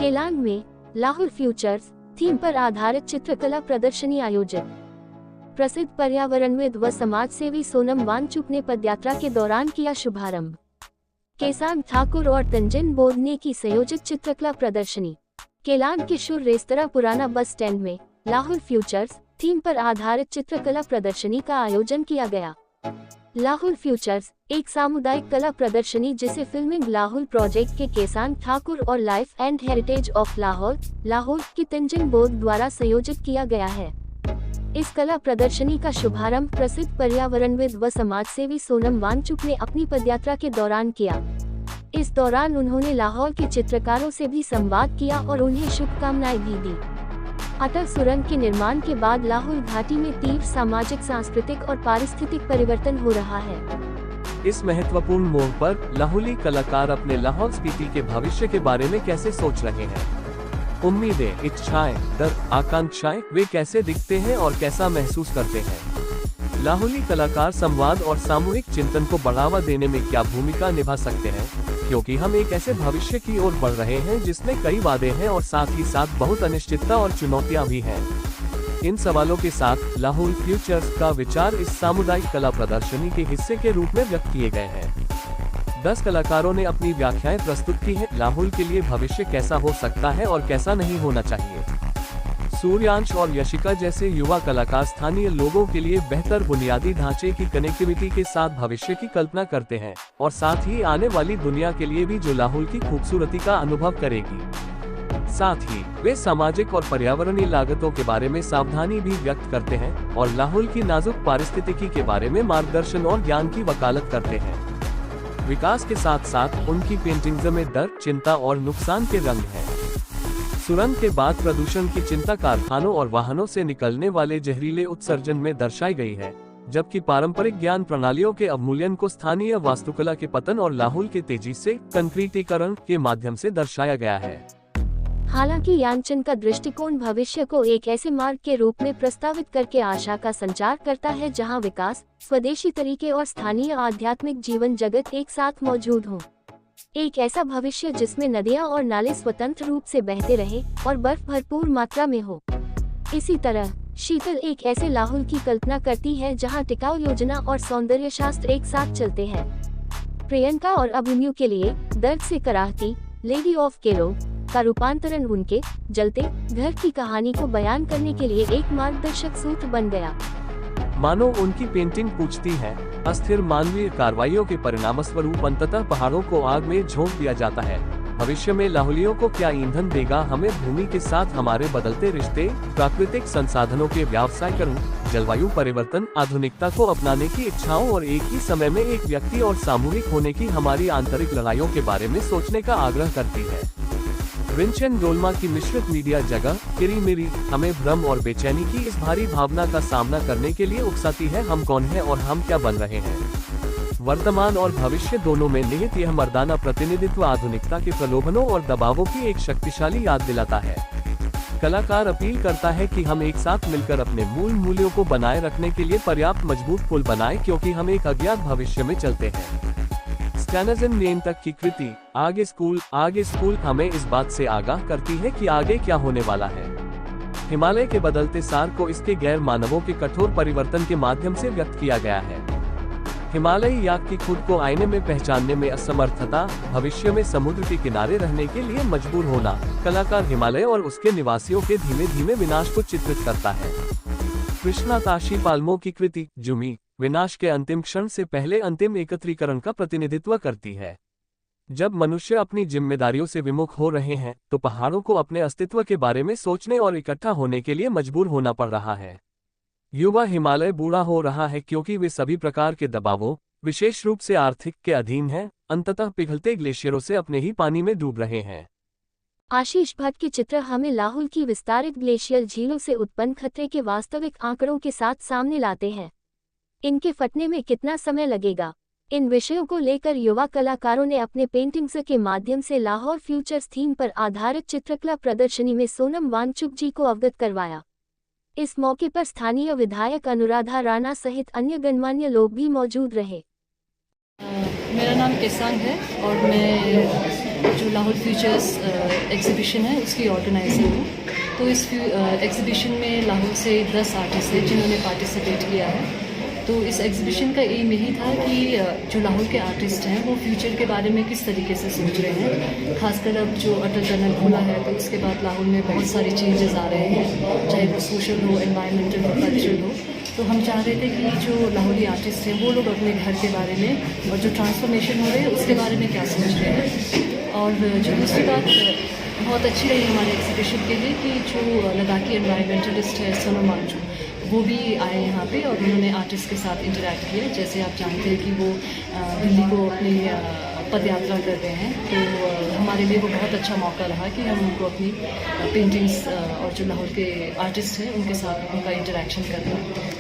केलांग में Lahaul futures theme पर आधारित चित्रकला प्रदर्शनी आयोजित। प्रसिद्ध पर्यावरणविद व समाजसेवी सोनम वांगचुक ने पदयात्रा के दौरान किया शुभारंभ। केसांग ठाकुर और तंजिन बोधने की संयोजित चित्रकला प्रदर्शनी। केलांग के शुर रेस्तरा पुराना बस स्टैंड में लाहौल फ्यूचर्स थीम पर आधारित चित्रकला प्रदर्शनी का आयोजन किया गया। लाहौल फ्यूचर्स एक सामुदायिक कला प्रदर्शनी जिसे फिल्मिंग लाहौल प्रोजेक्ट के केसांग ठाकुर और life and heritage of Lahaul की तंजिन बोध द्वारा संयोजित किया गया है। इस कला प्रदर्शनी का शुभारंभ प्रसिद्ध पर्यावरणविद व समाजसेवी सोनम वांगचुक ने अपनी पदयात्रा के दौरान किया। इस दौरान उन्होंने लाहौल के चित्रकारों से भी संवाद किया और उन्हें शुभकामनाएं भी दी। अटल सुरंग के निर्माण के बाद लाहौल घाटी में तीव्र सामाजिक, सांस्कृतिक और पारिस्थितिक परिवर्तन हो रहा है। इस महत्वपूर्ण मोड़ पर लाहौली कलाकार अपने लाहौल स्पीति के भविष्य के बारे में कैसे सोच रहे हैं? उम्मीदें, इच्छाएं, दर्द, आकांक्षाएं वे कैसे दिखते हैं और कैसा महसूस करते हैं? लाहौली कलाकार संवाद और सामूहिक चिंतन को बढ़ावा देने में क्या भूमिका निभा सकते हैं? क्योंकि हम एक ऐसे भविष्य की ओर बढ़ रहे हैं जिसमें कई वादे हैं और साथ ही साथ बहुत अनिश्चितता और चुनौतियां भी हैं। इन सवालों के साथ लाहौल फ्यूचर्स का विचार इस सामुदायिक कला प्रदर्शनी के हिस्से के रूप में व्यक्त किए गए हैं। 10 कलाकारों ने अपनी व्याख्याएं प्रस्तुत की हैं। लाहौल के लिए भविष्य कैसा हो सकता है और कैसा नहीं होना चाहिए। सूर्यांश और यशिका जैसे युवा कलाकार स्थानीय लोगों के लिए बेहतर बुनियादी ढांचे की कनेक्टिविटी के साथ भविष्य की कल्पना करते हैं और साथ ही आने वाली दुनिया के लिए भी जो लाहौल की खूबसूरती का अनुभव करेगी। साथ ही वे सामाजिक और पर्यावरणीय लागतों के बारे में सावधानी भी व्यक्त करते हैं और लाहौल की नाजुक पारिस्थितिकी के बारे में मार्गदर्शन और ज्ञान की वकालत करते हैं। विकास के साथ साथ उनकी पेंटिंग्स में दर्द, चिंता और नुकसान के रंग हैं। सुरंग के बाद प्रदूषण की चिंता कारखानों और वाहनों से निकलने वाले जहरीले उत्सर्जन में दर्शाई गई है, जबकि पारंपरिक ज्ञान प्रणालियों के अवमूल्यन को स्थानीय वास्तुकला के पतन और लाहौल के तेजी से कंक्रीटीकरण के माध्यम से दर्शाया गया है। हालांकि यानचन का दृष्टिकोण भविष्य को एक ऐसे मार्ग के रूप में प्रस्तावित करके आशा का संचार करता है जहां विकास, स्वदेशी तरीके और स्थानीय आध्यात्मिक जीवन जगत एक साथ मौजूद हों। एक ऐसा भविष्य जिसमें नदियां और नाले स्वतंत्र रूप से बहते रहे और बर्फ भरपूर मात्रा में हो। इसी तरह शीतल एक ऐसे लाहौल की कल्पना करती है जहां टिकाऊ योजना और सौंदर्य शास्त्र एक साथ चलते हैं। प्रियंका और अभिमन्यु के लिए दर्द से कराहती लेडी ऑफ केलो का रूपांतरण उनके जलते घर की कहानी को बयान करने के लिए एक मार्गदर्शक सूत्र बन गया। मानो उनकी पेंटिंग पूछती है, अस्थिर मानवीय कार्रवाइयों के परिणामस्वरूप अंततः पहाड़ों को आग में झोंक दिया जाता है। भविष्य में लाहौलियों को क्या ईंधन देगा? हमें भूमि के साथ हमारे बदलते रिश्ते, प्राकृतिक संसाधनों के व्यावसायीकरण, जलवायु परिवर्तन, आधुनिकता को अपनाने की इच्छाओं और एक ही समय में एक व्यक्ति और सामूहिक होने की हमारी आंतरिक लड़ाइयों के बारे में सोचने का आग्रह करती है। विंचेन डोल्मा की मिश्रित मीडिया जगह किरी मेरी हमें भ्रम और बेचैनी की इस भारी भावना का सामना करने के लिए उकसाती है। हम कौन हैं और हम क्या बन रहे हैं? वर्तमान और भविष्य दोनों में निहित यह मर्दाना प्रतिनिधित्व आधुनिकता के प्रलोभनों और दबावों की एक शक्तिशाली याद दिलाता है। कलाकार अपील करता है कि हम एक साथ मिलकर अपने मूल मूल्यों को बनाए रखने के लिए पर्याप्त मजबूत पुल बनाएं, क्योंकि हम एक अज्ञात भविष्य में चलते हैं। स्टैनजन नेन तक की कृति आगे स्कूल हमें इस बात से आगाह करती है कि आगे क्या होने वाला है। हिमालय के बदलते सार को इसके गैर मानवों के कठोर परिवर्तन के माध्यम से व्यक्त किया गया है। हिमालयी याक की खुद को आईने में पहचानने में असमर्थता, भविष्य में समुद्र के किनारे रहने के लिए मजबूर होना। कलाकार हिमालय और उसके निवासियों के धीमे धीमे विनाश को चित्रित करता है। कृष्णा ताशी पाल्मो की कृति जुमी विनाश के अंतिम क्षण से पहले अंतिम एकत्रीकरण का प्रतिनिधित्व करती है। जब मनुष्य अपनी जिम्मेदारियों से विमुख हो रहे हैं तो पहाड़ों को अपने अस्तित्व के बारे में सोचने और इकट्ठा होने के लिए मजबूर होना पड़ रहा है। युवा हिमालय बूढ़ा हो रहा है क्योंकि वे सभी प्रकार के दबावों, विशेष रूप से आर्थिक के अधीन हैं, अंततः पिघलते ग्लेशियरों से अपने ही पानी में डूब रहे हैं। आशीष भट्ट के चित्र हमें लाहौल की विस्तारित ग्लेशियल झीलों से उत्पन्न खतरे के वास्तविक आंकड़ों के साथ सामने लाते हैं। इनके फटने में कितना समय लगेगा? इन विषयों को लेकर युवा कलाकारों ने अपने पेंटिंग्स के माध्यम से लाहौल फ्यूचर्स थीम पर आधारित चित्रकला प्रदर्शनी में सोनम वांगचुक जी को अवगत करवाया। इस मौके पर स्थानीय विधायक अनुराधा राणा सहित अन्य गणमान्य लोग भी मौजूद रहे। मेरा नाम केसांग है और मैं जो लाहौल फ्यूचर्स एग्ज़िबिशन है उसकी ऑर्गेनाइज़र हूँ। तो इस एग्ज़िबिशन में लाहौल से 10 आर्टिस्ट हैं जिन्होंने पार्टिसिपेट किया है। तो इस एग्ज़िबिशन का एम यही था कि जो लाहौल के आर्टिस्ट हैं वो फ्यूचर के बारे में किस तरीके से सोच रहे हैं। खासकर अब जो अटल टनल खुला है तो उसके बाद लाहौल में बहुत सारे चेंजेस आ रहे हैं, चाहे वो सोशल हो, एनवायरमेंटल हो, कल्चरल हो। तो हम चाह रहे थे कि जो लाहौली आर्टिस्ट हैं वो लोग अपने घर के बारे में और जो ट्रांसफॉर्मेशन हो रहे हैं उसके बारे में क्या सोच रहे हैं। और जो दूसरी बात बहुत अच्छी रही हमारे एग्जीबिशन के लिए कि जो लद्दाखी एनवायरमेंटलिस्ट है सोनम वांगचुक, वो भी आए यहाँ पे और उन्होंने आर्टिस्ट के साथ इंटरेक्ट किया। जैसे आप जानते हैं कि वो दिल्ली को अपनी पदयात्रा कर रहे हैं, तो हमारे लिए वो बहुत अच्छा मौका रहा कि हम उनको अपनी पेंटिंग्स और जो लाहौर के आर्टिस्ट हैं उनके साथ उनका इंटरेक्शन कर रहे हैं।